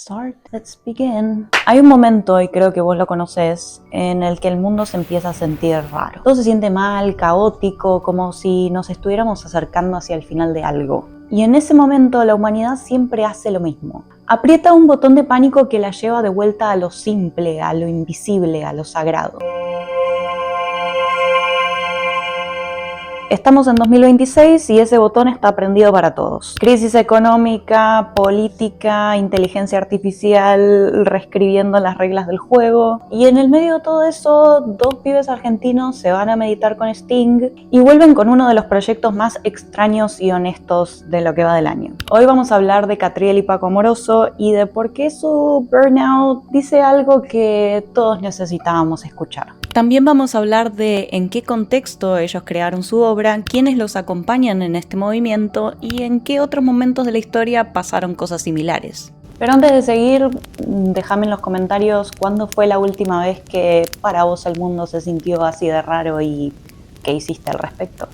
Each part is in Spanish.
start, let's begin. Hay un momento, y creo que vos lo conocés, en el que el mundo se empieza a sentir raro. Todo se siente mal, caótico, como si nos estuviéramos acercando hacia el final de algo. Y en ese momento la humanidad siempre hace lo mismo. Aprieta un botón de pánico que la lleva de vuelta a lo simple, a lo invisible, a lo sagrado. Estamos en 2026 y ese botón está prendido para todos. Crisis económica, política, inteligencia artificial, reescribiendo las reglas del juego. Y en el medio de todo eso, dos pibes argentinos se van a meditar con Sting y vuelven con uno de los proyectos más extraños y honestos de lo que va del año. Hoy vamos a hablar de Catriel y Paco Amoroso y de por qué su burnout dice algo que todos necesitábamos escuchar. También vamos a hablar de en qué contexto ellos crearon su obra, quiénes los acompañan en este movimiento y en qué otros momentos de la historia pasaron cosas similares. Pero antes de seguir, déjame en los comentarios cuándo fue la última vez que para vos el mundo se sintió así de raro y qué hiciste al respecto.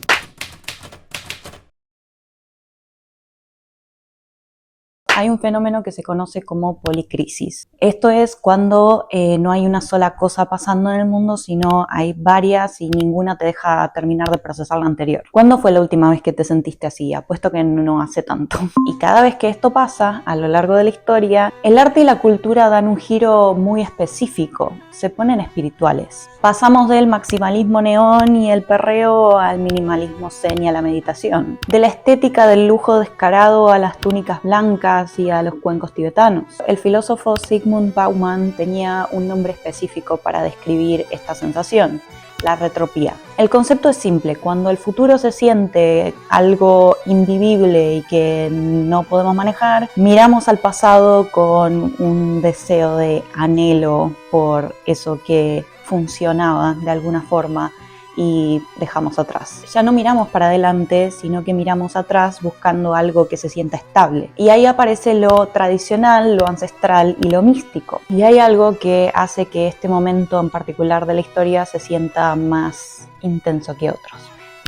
Hay un fenómeno que se conoce como policrisis. Esto es cuando no hay una sola cosa pasando en el mundo, sino hay varias y ninguna te deja terminar de procesar la anterior. ¿Cuándo fue la última vez que te sentiste así? Apuesto que no hace tanto. Y cada vez que esto pasa, a lo largo de la historia, el arte y la cultura dan un giro muy específico. Se ponen espirituales. Pasamos del maximalismo neón y el perreo al minimalismo zen y a la meditación. De la estética del lujo descarado a las túnicas blancas y a los cuencos tibetanos. El filósofo Zygmunt Bauman tenía un nombre específico para describir esta sensación: la retropía. El concepto es simple: cuando el futuro se siente algo invivible y que no podemos manejar, miramos al pasado con un deseo de anhelo por eso que funcionaba de alguna forma y dejamos atrás. Ya no miramos para adelante, sino que miramos atrás buscando algo que se sienta estable. Y ahí aparece lo tradicional, lo ancestral y lo místico. Y hay algo que hace que este momento en particular de la historia se sienta más intenso que otros: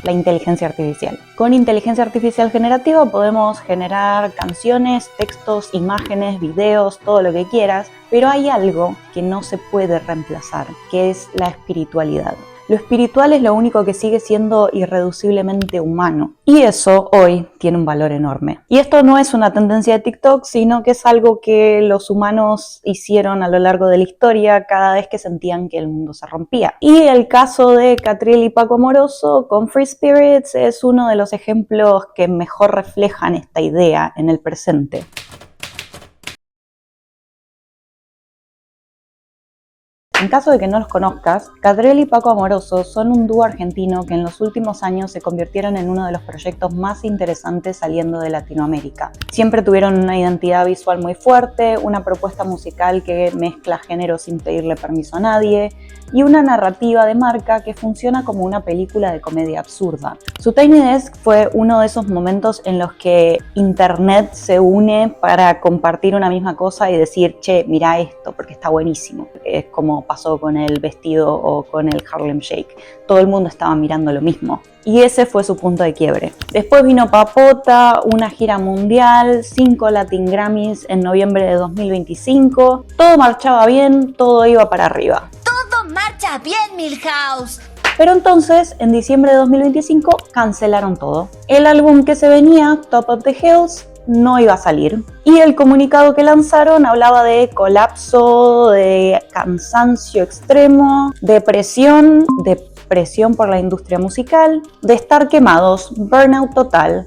la inteligencia artificial. Con inteligencia artificial generativa podemos generar canciones, textos, imágenes, videos, todo lo que quieras, pero hay algo que no se puede reemplazar, que es la espiritualidad. Lo espiritual es lo único que sigue siendo irreduciblemente humano. Y eso hoy tiene un valor enorme. Y esto no es una tendencia de TikTok, sino que es algo que los humanos hicieron a lo largo de la historia cada vez que sentían que el mundo se rompía. Y el caso de Catriel y Paco Amoroso con Free Spirits es uno de los ejemplos que mejor reflejan esta idea en el presente. En caso de que no los conozcas, Catriel y Paco Amoroso son un dúo argentino que en los últimos años se convirtieron en uno de los proyectos más interesantes saliendo de Latinoamérica. Siempre tuvieron una identidad visual muy fuerte, una propuesta musical que mezcla géneros sin pedirle permiso a nadie y una narrativa de marca que funciona como una película de comedia absurda. Su Tiny Desk fue uno de esos momentos en los que internet se une para compartir una misma cosa y decir: che, mira esto porque está buenísimo. Es como pasó con el vestido o con el Harlem Shake. Todo el mundo estaba mirando lo mismo. Y ese fue su punto de quiebre. Después vino Papota, una gira mundial, 5 Latin Grammys en noviembre de 2025. Todo marchaba bien, todo iba para arriba. ¡Todo marcha bien, Milhouse! Pero entonces, en diciembre de 2025, cancelaron todo. El álbum que se venía, Top of the Hills, no iba a salir. Y el comunicado que lanzaron hablaba de colapso, de cansancio extremo, de presión por la industria musical, de estar quemados, burnout total,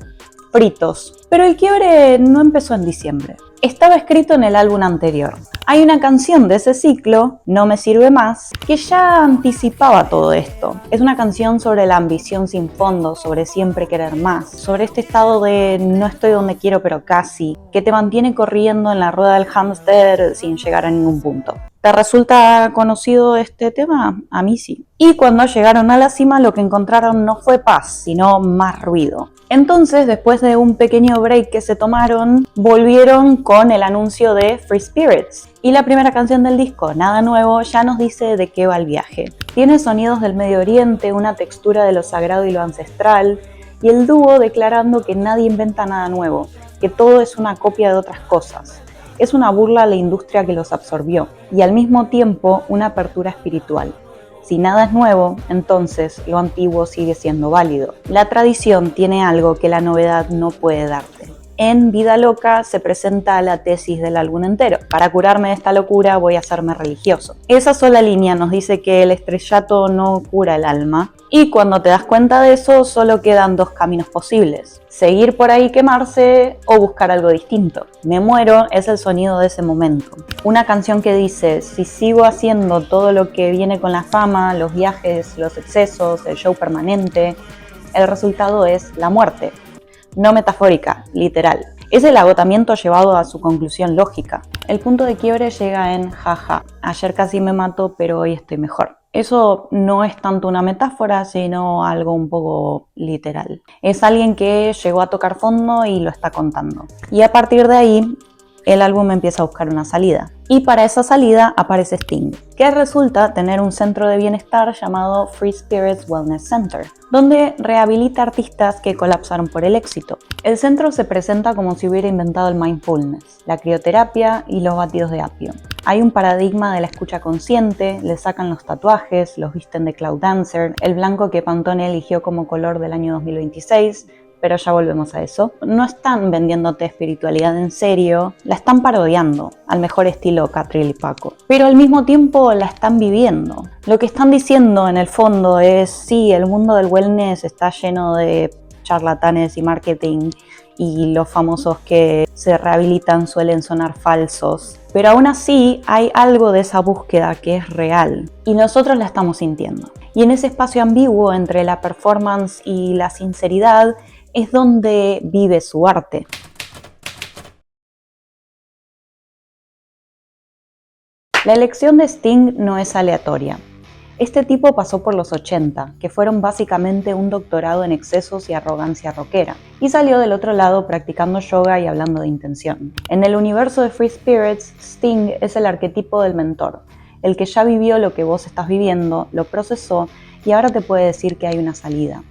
fritos. Pero el quiebre no empezó en diciembre. Estaba escrito en el álbum anterior. Hay una canción de ese ciclo, No me sirve más, que ya anticipaba todo esto. Es una canción sobre la ambición sin fondo, sobre siempre querer más, sobre este estado de no estoy donde quiero pero casi, que te mantiene corriendo en la rueda del hámster sin llegar a ningún punto. ¿Te resulta conocido este tema? A mí sí. Y cuando llegaron a la cima, lo que encontraron no fue paz, sino más ruido. Entonces, después de un pequeño break que se tomaron, volvieron con el anuncio de Free Spirits. Y la primera canción del disco, Nada Nuevo, ya nos dice de qué va el viaje. Tiene sonidos del Medio Oriente, una textura de lo sagrado y lo ancestral, y el dúo declarando que nadie inventa nada nuevo, que todo es una copia de otras cosas. Es una burla a la industria que los absorbió y al mismo tiempo una apertura espiritual. Si nada es nuevo, entonces lo antiguo sigue siendo válido. La tradición tiene algo que la novedad no puede darte. En Vida Loca se presenta la tesis del álbum entero. Para curarme de esta locura voy a hacerme religioso. Esa sola línea nos dice que el estrellato no cura el alma. Y cuando te das cuenta de eso, solo quedan dos caminos posibles. Seguir por ahí quemarse o buscar algo distinto. Me muero es el sonido de ese momento. Una canción que dice, si sigo haciendo todo lo que viene con la fama, los viajes, los excesos, el show permanente, el resultado es la muerte. No metafórica, literal. Es el agotamiento llevado a su conclusión lógica. El punto de quiebre llega en jaja. Ayer casi me mato, pero hoy estoy mejor. Eso no es tanto una metáfora, sino algo un poco literal. Es alguien que llegó a tocar fondo y lo está contando. Y a partir de ahí, el álbum empieza a buscar una salida. Y para esa salida aparece Sting, que resulta tener un centro de bienestar llamado Free Spirits Wellness Center, donde rehabilita artistas que colapsaron por el éxito. El centro se presenta como si hubiera inventado el mindfulness, la crioterapia y los batidos de apio. Hay un paradigma de la escucha consciente, le sacan los tatuajes, los visten de Cloud Dancer, el blanco que Pantone eligió como color del año 2026, pero ya volvemos a eso. No están vendiéndote espiritualidad en serio, la están parodiando, al mejor estilo Catriel y Paco. Pero al mismo tiempo la están viviendo. Lo que están diciendo en el fondo es, sí, el mundo del wellness está lleno de charlatanes y marketing, y los famosos que se rehabilitan suelen sonar falsos. Pero aún así hay algo de esa búsqueda que es real, y nosotros la estamos sintiendo. Y en ese espacio ambiguo entre la performance y la sinceridad, es donde vive su arte. La elección de Sting no es aleatoria. Este tipo pasó por los 80, que fueron básicamente un doctorado en excesos y arrogancia rockera, y salió del otro lado practicando yoga y hablando de intención. En el universo de Free Spirits, Sting es el arquetipo del mentor, el que ya vivió lo que vos estás viviendo, lo procesó y ahora te puede decir que hay una salida.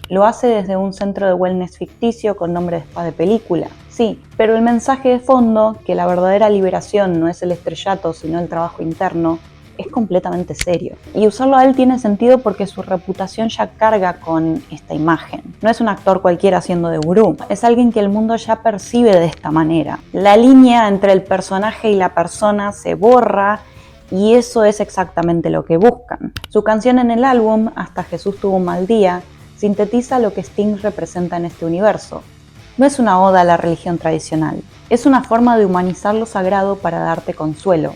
Lo hace desde un centro de wellness ficticio con nombre de spa de película, sí, pero el mensaje de fondo, que la verdadera liberación no es el estrellato sino el trabajo interno, es completamente serio. Y usarlo a él tiene sentido porque su reputación ya carga con esta imagen. No es un actor cualquiera haciendo de gurú, es alguien que el mundo ya percibe de esta manera. La línea entre el personaje y la persona se borra y eso es exactamente lo que buscan. Su canción en el álbum, Hasta Jesús tuvo un mal día, sintetiza lo que Sting representa en este universo. No es una oda a la religión tradicional, es una forma de humanizar lo sagrado para darte consuelo.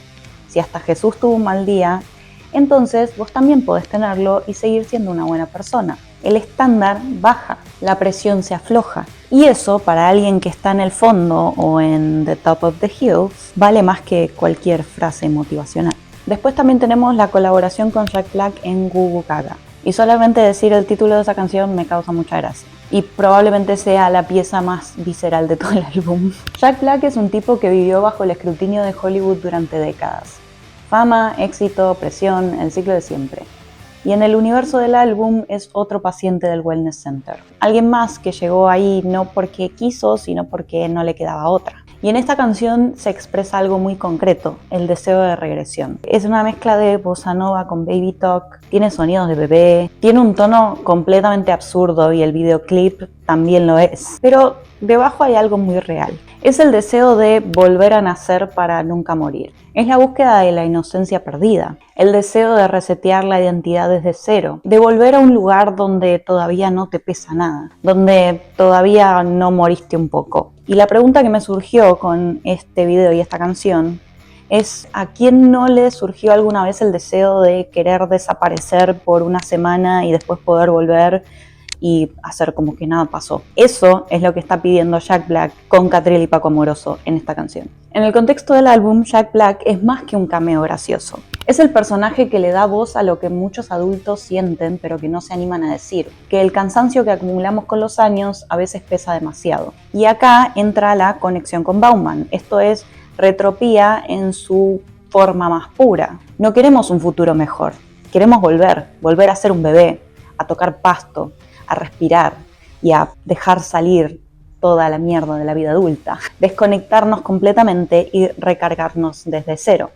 Si hasta Jesús tuvo un mal día, entonces vos también podés tenerlo y seguir siendo una buena persona. El estándar baja, la presión se afloja. Y eso, para alguien que está en el fondo o en the top of the hills, vale más que cualquier frase motivacional. Después también tenemos la colaboración con Jack Black en Goo Goo Gaga. Y solamente decir el título de esa canción me causa mucha gracia. Y probablemente sea la pieza más visceral de todo el álbum. Jack Black es un tipo que vivió bajo el escrutinio de Hollywood durante décadas. Fama, éxito, presión, el ciclo de siempre. Y en el universo del álbum es otro paciente del Wellness Center. Alguien más que llegó ahí no porque quiso, sino porque no le quedaba otra. Y en esta canción se expresa algo muy concreto, el deseo de regresión. Es una mezcla de bossa nova con baby talk, tiene sonidos de bebé, tiene un tono completamente absurdo y el videoclip también lo es. Pero debajo hay algo muy real. Es el deseo de volver a nacer para nunca morir. Es la búsqueda de la inocencia perdida, el deseo de resetear la identidad desde cero, de volver a un lugar donde todavía no te pesa nada, donde todavía no moriste un poco. Y la pregunta que me surgió con este video y esta canción es: ¿a quién no le surgió alguna vez el deseo de querer desaparecer por una semana y después poder volver y hacer como que nada pasó? Eso es lo que está pidiendo Jack Black con Catriel y Paco Amoroso en esta canción. En el contexto del álbum, Jack Black es más que un cameo gracioso. Es el personaje que le da voz a lo que muchos adultos sienten pero que no se animan a decir, que el cansancio que acumulamos con los años a veces pesa demasiado. Y acá entra la conexión con Bauman, esto es retropía en su forma más pura. No queremos un futuro mejor, queremos volver a ser un bebé, a tocar pasto, a respirar y a dejar salir toda la mierda de la vida adulta, desconectarnos completamente y recargarnos desde cero.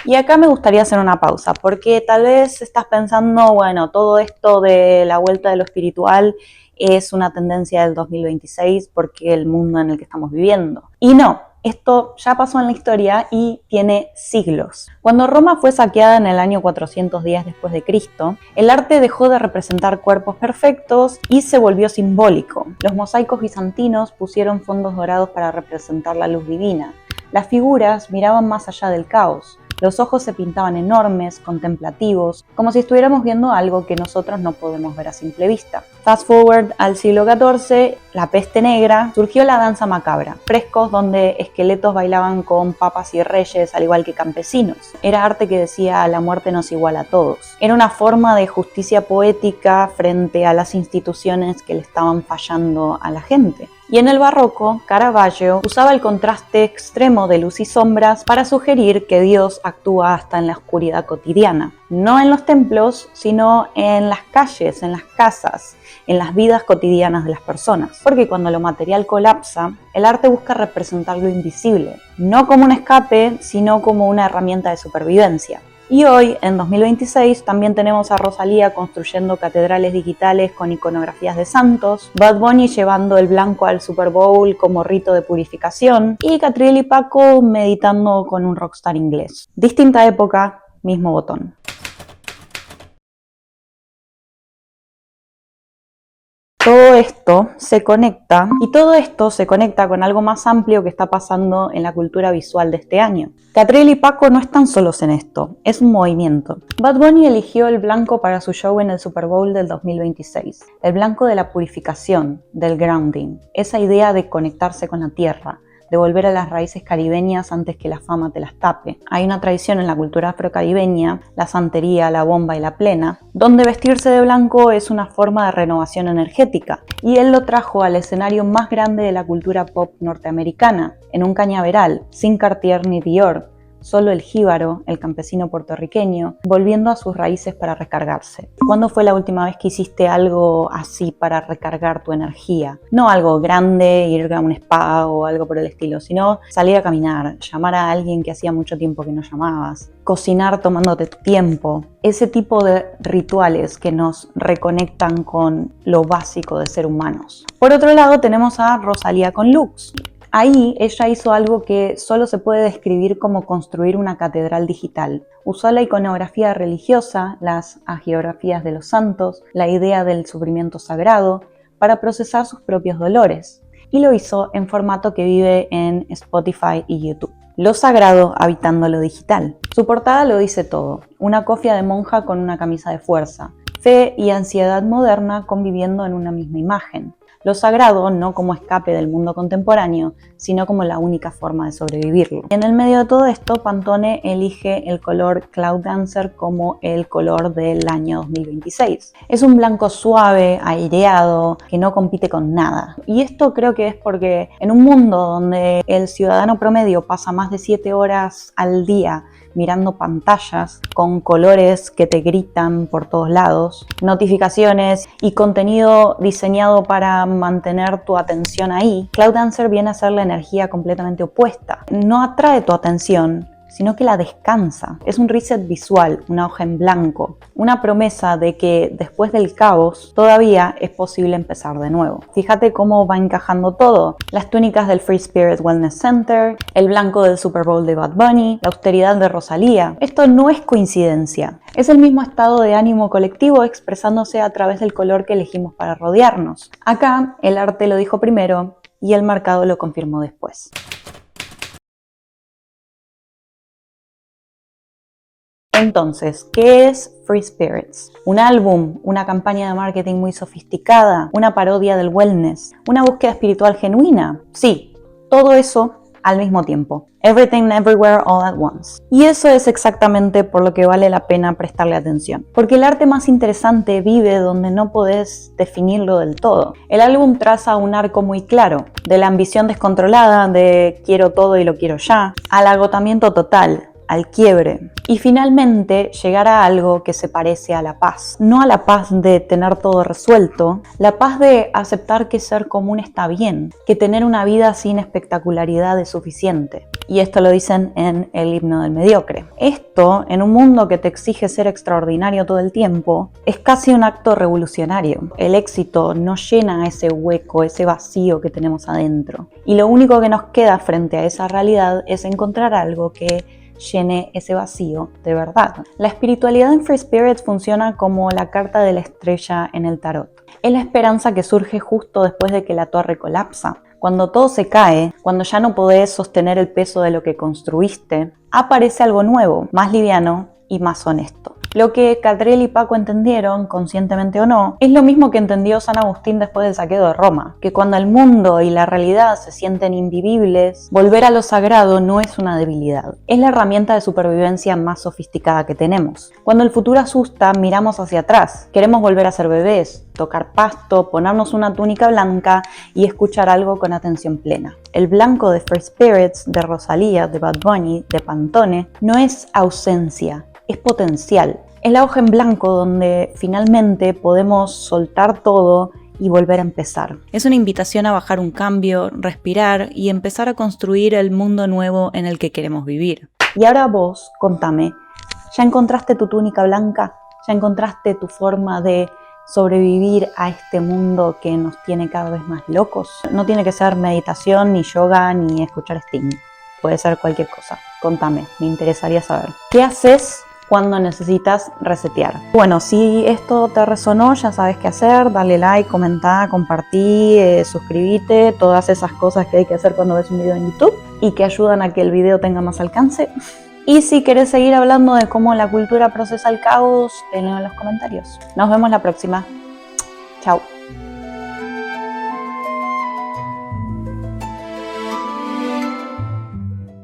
Y acá me gustaría hacer una pausa, porque tal vez estás pensando, bueno, todo esto de la vuelta de lo espiritual es una tendencia del 2026 porque el mundo en el que estamos viviendo. Y no, esto ya pasó en la historia y tiene siglos. Cuando Roma fue saqueada en el año 410 después de Cristo, el arte dejó de representar cuerpos perfectos y se volvió simbólico. Los mosaicos bizantinos pusieron fondos dorados para representar la luz divina. Las figuras miraban más allá del caos. Los ojos se pintaban enormes, contemplativos, como si estuviéramos viendo algo que nosotros no podemos ver a simple vista. Fast forward al siglo XIV, la peste negra, surgió la danza macabra, frescos donde esqueletos bailaban con papas y reyes, al igual que campesinos. Era arte que decía la muerte nos iguala a todos. Era una forma de justicia poética frente a las instituciones que le estaban fallando a la gente. Y en el barroco, Caravaggio usaba el contraste extremo de luz y sombras para sugerir que Dios actúa hasta en la oscuridad cotidiana. No en los templos, sino en las calles, en las casas, en las vidas cotidianas de las personas. Porque cuando lo material colapsa, el arte busca representar lo invisible, no como un escape, sino como una herramienta de supervivencia. Y hoy, en 2026, también tenemos a Rosalía construyendo catedrales digitales con iconografías de santos, Bad Bunny llevando el blanco al Super Bowl como rito de purificación y Catriel y Paco meditando con un rockstar inglés. Distinta época, mismo botón. Todo esto se conecta con algo más amplio que está pasando en la cultura visual de este año. Catriel y Paco no están solos en esto, es un movimiento. Bad Bunny eligió el blanco para su show en el Super Bowl del 2026. El blanco de la purificación, del grounding, esa idea de conectarse con la tierra, de volver a las raíces caribeñas antes que la fama te las tape. Hay una tradición en la cultura afrocaribeña, la santería, la bomba y la plena, donde vestirse de blanco es una forma de renovación energética. Y él lo trajo al escenario más grande de la cultura pop norteamericana, en un cañaveral, sin Cartier ni Dior, solo el jíbaro, el campesino puertorriqueño, volviendo a sus raíces para recargarse. ¿Cuándo fue la última vez que hiciste algo así para recargar tu energía? No algo grande, ir a un spa o algo por el estilo, sino salir a caminar, llamar a alguien que hacía mucho tiempo que no llamabas, cocinar tomándote tu tiempo. Ese tipo de rituales que nos reconectan con lo básico de ser humanos. Por otro lado tenemos a Rosalía con Lux. Ahí ella hizo algo que solo se puede describir como construir una catedral digital. Usó la iconografía religiosa, las hagiografías de los santos, la idea del sufrimiento sagrado, para procesar sus propios dolores. Y lo hizo en formato que vive en Spotify y YouTube. Lo sagrado habitando lo digital. Su portada lo dice todo. Una cofia de monja con una camisa de fuerza. Fe y ansiedad moderna conviviendo en una misma imagen. Lo sagrado no como escape del mundo contemporáneo, sino como la única forma de sobrevivirlo. En el medio de todo esto, Pantone elige el color Cloud Dancer como el color del año 2026. Es un blanco suave, aireado, que no compite con nada. Y esto creo que es porque en un mundo donde el ciudadano promedio pasa más de 7 horas al día mirando pantallas con colores que te gritan por todos lados, notificaciones y contenido diseñado para mantener tu atención ahí, Cloud Dancer viene a ser la energía completamente opuesta. No atrae tu atención, sino que la descansa. Es un reset visual, una hoja en blanco, una promesa de que después del caos todavía es posible empezar de nuevo. Fíjate cómo va encajando todo. Las túnicas del Free Spirit Wellness Center, el blanco del Super Bowl de Bad Bunny, la austeridad de Rosalía. Esto no es coincidencia. Es el mismo estado de ánimo colectivo expresándose a través del color que elegimos para rodearnos. Acá el arte lo dijo primero y el mercado lo confirmó después. Entonces, ¿qué es Free Spirits? ¿Un álbum? ¿Una campaña de marketing muy sofisticada? ¿Una parodia del wellness? ¿Una búsqueda espiritual genuina? Sí, todo eso al mismo tiempo. Everything Everywhere All at Once. Y eso es exactamente por lo que vale la pena prestarle atención. Porque el arte más interesante vive donde no podés definirlo del todo. El álbum traza un arco muy claro, de la ambición descontrolada, de quiero todo y lo quiero ya, al agotamiento total, al quiebre y finalmente llegar a algo que se parece a la paz. No a la paz de tener todo resuelto, la paz de aceptar que ser común está bien, que tener una vida sin espectacularidad es suficiente. Y esto lo dicen en El himno del mediocre. Esto, en un mundo que te exige ser extraordinario todo el tiempo, es casi un acto revolucionario. El éxito no llena ese hueco, ese vacío que tenemos adentro. Y lo único que nos queda frente a esa realidad es encontrar algo que llene ese vacío de verdad. La espiritualidad en Free Spirit funciona como la carta de la estrella en el tarot. Es la esperanza que surge justo después de que la torre colapsa. Cuando todo se cae, cuando ya no podés sostener el peso de lo que construiste, aparece algo nuevo, más liviano y más honesto. Lo que Catriel y Paco entendieron, conscientemente o no, es lo mismo que entendió San Agustín después del saqueo de Roma, que cuando el mundo y la realidad se sienten invivibles, volver a lo sagrado no es una debilidad, es la herramienta de supervivencia más sofisticada que tenemos. Cuando el futuro asusta, miramos hacia atrás, queremos volver a ser bebés, tocar pasto, ponernos una túnica blanca y escuchar algo con atención plena. El blanco de Free Spirits, de Rosalía, de Bad Bunny, de Pantone, no es ausencia, es potencial. Es la hoja en blanco donde finalmente podemos soltar todo y volver a empezar. Es una invitación a bajar un cambio, respirar y empezar a construir el mundo nuevo en el que queremos vivir. Y ahora vos, contame, ¿ya encontraste tu túnica blanca? ¿Ya encontraste tu forma de sobrevivir a este mundo que nos tiene cada vez más locos? No tiene que ser meditación, ni yoga, ni escuchar Sting. Puede ser cualquier cosa. Contame, me interesaría saber. ¿Qué haces cuando necesitas resetear? Bueno, si esto te resonó, ya sabes qué hacer. Dale like, comenta, compartí, suscríbete, todas esas cosas que hay que hacer cuando ves un video en YouTube y que ayudan a que el video tenga más alcance. Y si querés seguir hablando de cómo la cultura procesa el caos, tenlo en los comentarios. Nos vemos la próxima. Chao.